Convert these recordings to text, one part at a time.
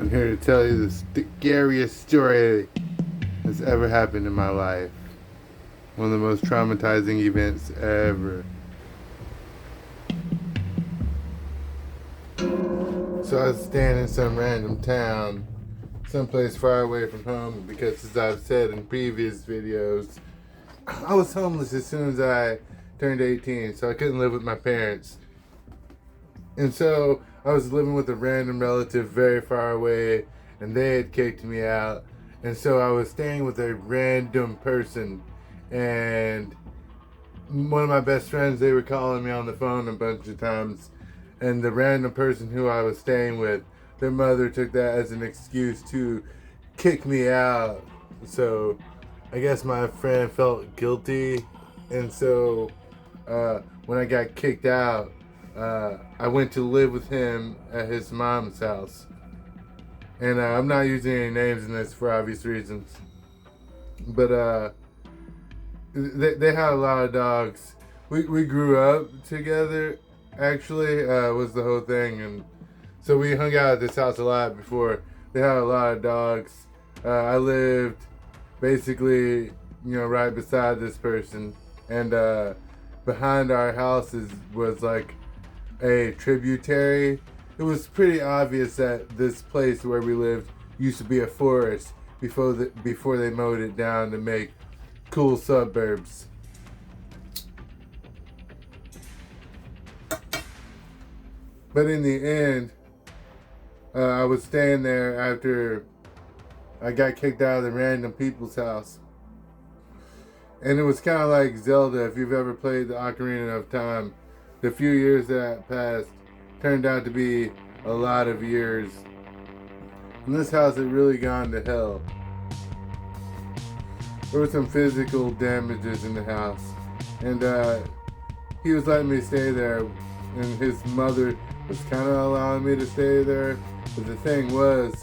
I'm here to tell you the scariest story that's ever happened in my life. One of the most traumatizing events ever. So I was staying in some random town, someplace far away from home, because as I've said in previous videos, I was homeless as soon as I turned 18, so I couldn't live with my parents. And so I was living with a random relative very far away, and they had kicked me out. And so I was staying with a random person, and one of my best friends, they were calling me on the phone a bunch of times. And the random person who I was staying with, their mother took that as an excuse to kick me out. So I guess my friend felt guilty. And so when I got kicked out, I went to live with him at his mom's house. And I'm not using any names in this for obvious reasons. But they had a lot of dogs. We grew up together, actually, was the whole thing. And so we hung out at this house a lot before. They had a lot of dogs. I lived basically, right beside this person. And behind our houses was like a tributary. It was pretty obvious that this place where we lived used to be a forest before they mowed it down to make cool suburbs. But in the end, I was staying there after I got kicked out of the random people's house. And it was kind of like Zelda, if you've ever played the Ocarina of Time. The few years that passed turned out to be a lot of years. And this house had really gone to hell. There were some physical damages in the house. And he was letting me stay there. And his mother was kind of allowing me to stay there. But the thing was,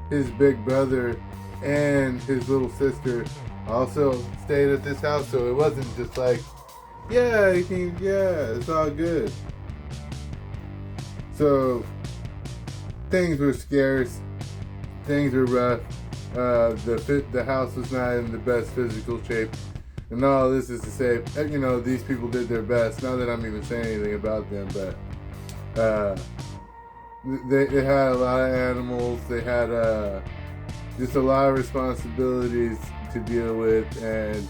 his big brother and his little sister also stayed at this house. So it wasn't just like, yeah, it's all good. So things were scarce. Things were rough. The house was not in the best physical shape. And all this is to say, these people did their best. Not that I'm even saying anything about them, but they had a lot of animals. They had just a lot of responsibilities to deal with and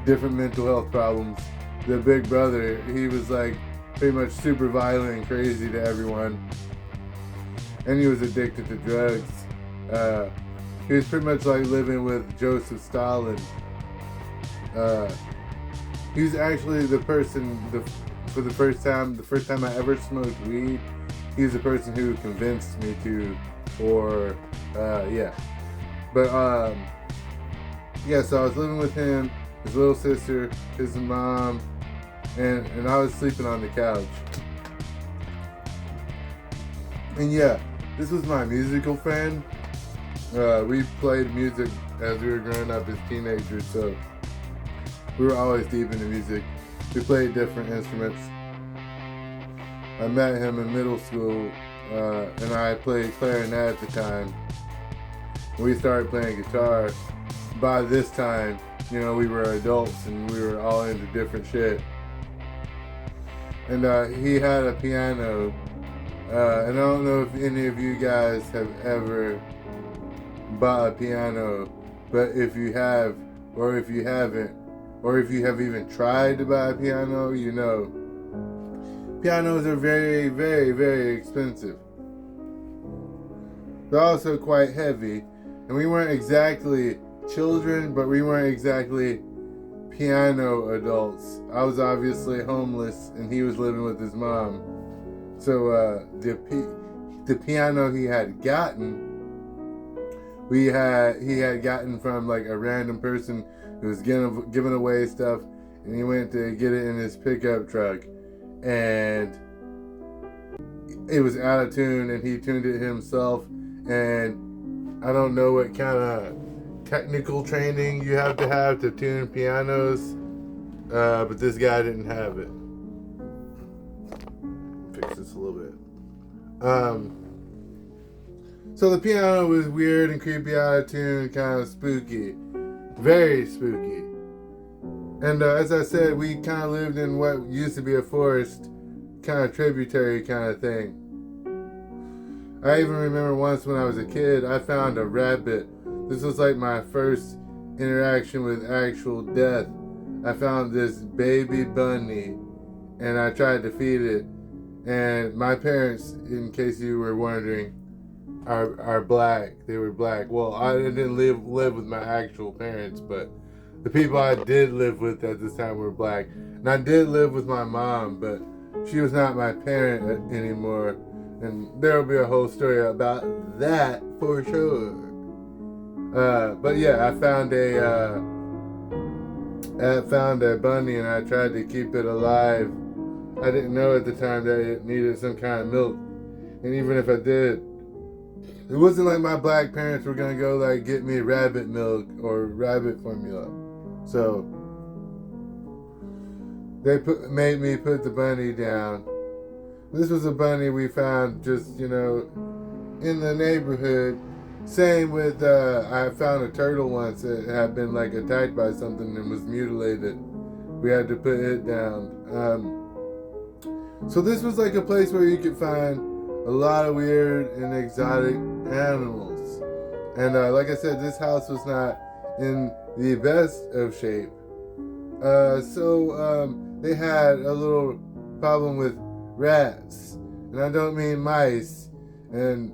different mental health problems. The big brother, he was like pretty much super violent and crazy to everyone. And he was addicted to drugs. He was pretty much like living with Joseph Stalin. He was actually the person, the first time I ever smoked weed, he was the person who convinced me to, yeah. But, so I was living with him, his little sister, his mom, and I was sleeping on the couch. And yeah, this was my musical friend. We played music as we were growing up as teenagers, so we were always deep into music. We played different instruments. I met him in middle school, and I played clarinet at the time. We started playing guitar. By this time, we were adults and we were all into different shit. And he had a piano. And I don't know if any of you guys have ever bought a piano, but if you have, or if you haven't, or if you have even tried to buy a piano, pianos are very, very, very expensive. They're also quite heavy, and we weren't exactly children, but we weren't exactly piano adults. I was obviously homeless, and he was living with his mom. So the piano he had gotten, he had gotten from like a random person who was giving away stuff, and he went to get it in his pickup truck, and it was out of tune, and he tuned it himself. And I don't know what kind of technical training you have to tune pianos, but this guy didn't have it. Fix this a little bit. So the piano was weird and creepy, out of tune, kind of spooky. Very spooky. And as I said, we kind of lived in what used to be a forest, kind of tributary kind of thing. I even remember once when I was a kid, I found a rabbit. This was like my first interaction with actual death. I found this baby bunny, and I tried to feed it. And my parents, in case you were wondering, are black. They were black. Well, I didn't live with my actual parents, but the people I did live with at this time were black. And I did live with my mom, but she was not my parent anymore. And there will be a whole story about that for sure. But yeah, I found a bunny, and I tried to keep it alive. I didn't know at the time that it needed some kind of milk, and even if I did, it wasn't like my black parents were gonna go like get me rabbit milk or rabbit formula. So they made me put the bunny down. This was a bunny we found just, in the neighborhood. Same with, I found a turtle once that had been like attacked by something and was mutilated. We had to put it down. So this was like a place where you could find a lot of weird and exotic animals. And like I said, this house was not in the best of shape. So they had a little problem with rats. And I don't mean mice. And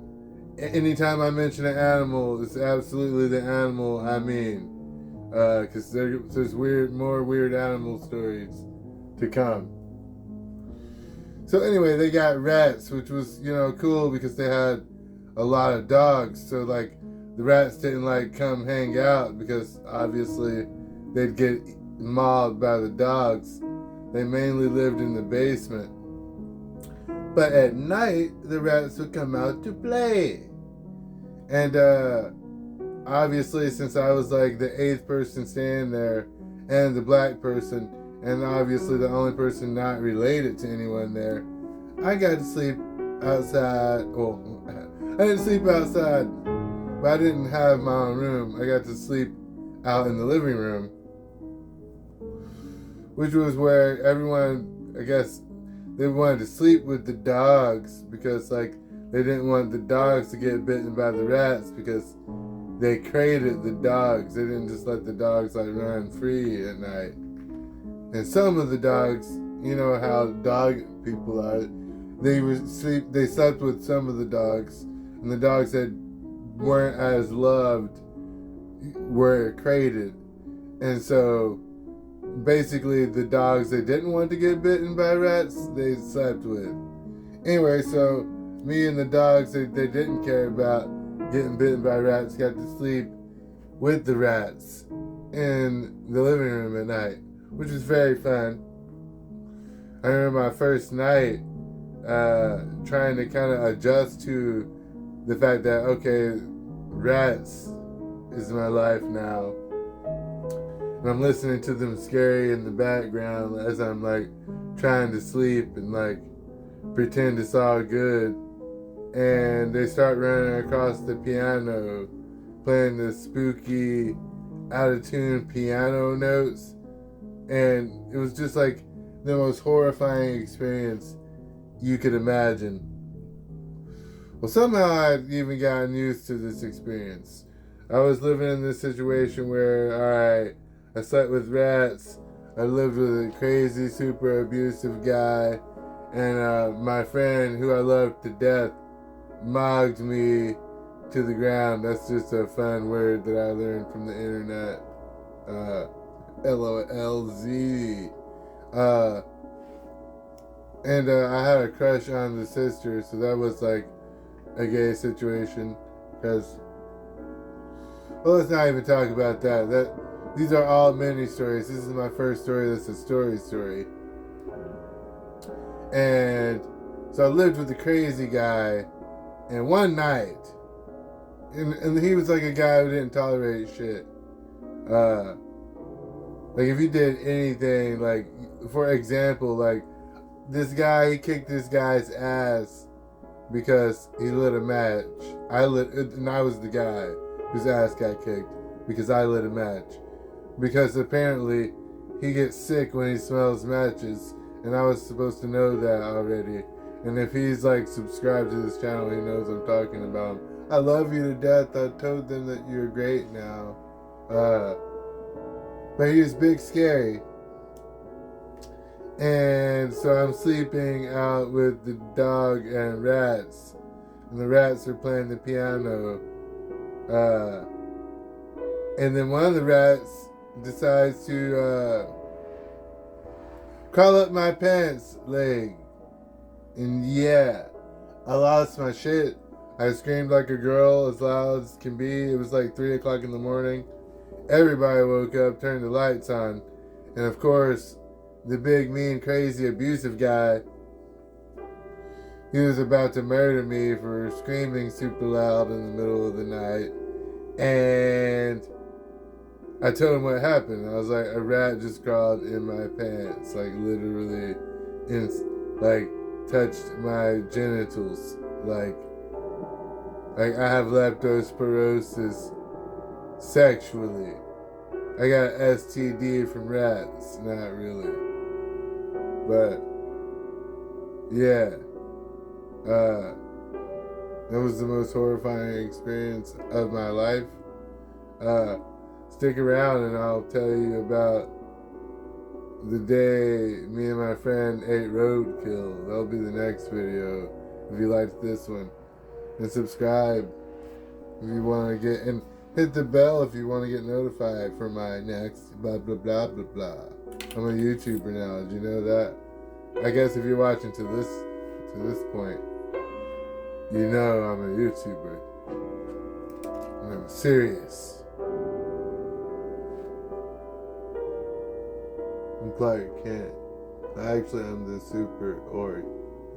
anytime I mention an animal, it's absolutely the animal I mean. Because there's more weird animal stories to come. So anyway, they got rats, which was, cool because they had a lot of dogs. So like the rats didn't like come hang out because obviously they'd get mauled by the dogs. They mainly lived in the basement. But at night, the rats would come out to play. And obviously, since I was like the 8th person standing there and the black person, and obviously the only person not related to anyone there, I got to sleep outside. Well, I didn't sleep outside, but I didn't have my own room. I got to sleep out in the living room, which was where everyone, I guess, they wanted to sleep with the dogs because like they didn't want the dogs to get bitten by the rats because they crated the dogs. They didn't just let the dogs like run free at night. And some of the dogs, you know how dog people are, they slept with some of the dogs, and the dogs that weren't as loved were crated. And so basically the dogs they didn't want to get bitten by rats, they slept with. Anyway, so me and the dogs they didn't care about getting bitten by rats got to sleep with the rats in the living room at night, which was very fun. I remember my first night trying to kind of adjust to the fact that, okay, rats is my life now. And I'm listening to them scary in the background as I'm like trying to sleep and like pretend it's all good. And they start running across the piano, playing the spooky, out of tune piano notes. And it was just like the most horrifying experience you could imagine. Well, somehow I'd even gotten used to this experience. I was living in this situation where, alright, I slept with rats, I lived with a crazy, super abusive guy, and my friend, who I loved to death, mogged me to the ground. That's just a fun word that I learned from the internet. LOLZ. And I had a crush on the sister, so that was like a gay situation. Because, well, let's not even talk about that. These are all mini stories. This is my first story that's a story. And so I lived with a crazy guy, and one night, and he was like a guy who didn't tolerate shit. Like if you did anything, like for example, like this guy, he kicked this guy's ass because he lit a match. And I was the guy whose ass got kicked because I lit a match. Because apparently he gets sick when he smells matches, and I was supposed to know that already. And if he's like subscribed to this channel, he knows I'm talking about him. I love you to death. I told them that you're great now. But he was big scary. And so I'm sleeping out with the dog and rats. And the rats are playing the piano. And then one of the rats decides to crawl up my pants leg. And yeah, I lost my shit. I screamed like a girl as loud as can be. It was like 3 o'clock in the morning. Everybody woke up, turned the lights on. And of course, the big, mean, crazy, abusive guy, he was about to murder me for screaming super loud in the middle of the night. And I told him what happened. I was like, a rat just crawled in my pants. Like, literally, touched my genitals. Like I have leptospirosis sexually. I got STD from rats. Not really. But, yeah. That was the most horrifying experience of my life. Stick around and I'll tell you about the day me and my friend ate roadkill. That'll be the next video if you liked this one. And subscribe if you want to get, and hit the bell if you want to get notified for my next blah blah blah blah blah. I'm a YouTuber now. Did you know that? I guess if you're watching to this point, you know I'm a YouTuber. And I'm serious. I'm Clark Kent. Actually, I'm the super, or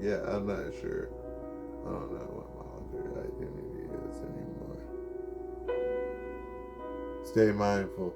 yeah, I'm not sure. I don't know what my other identity is anymore. Stay mindful.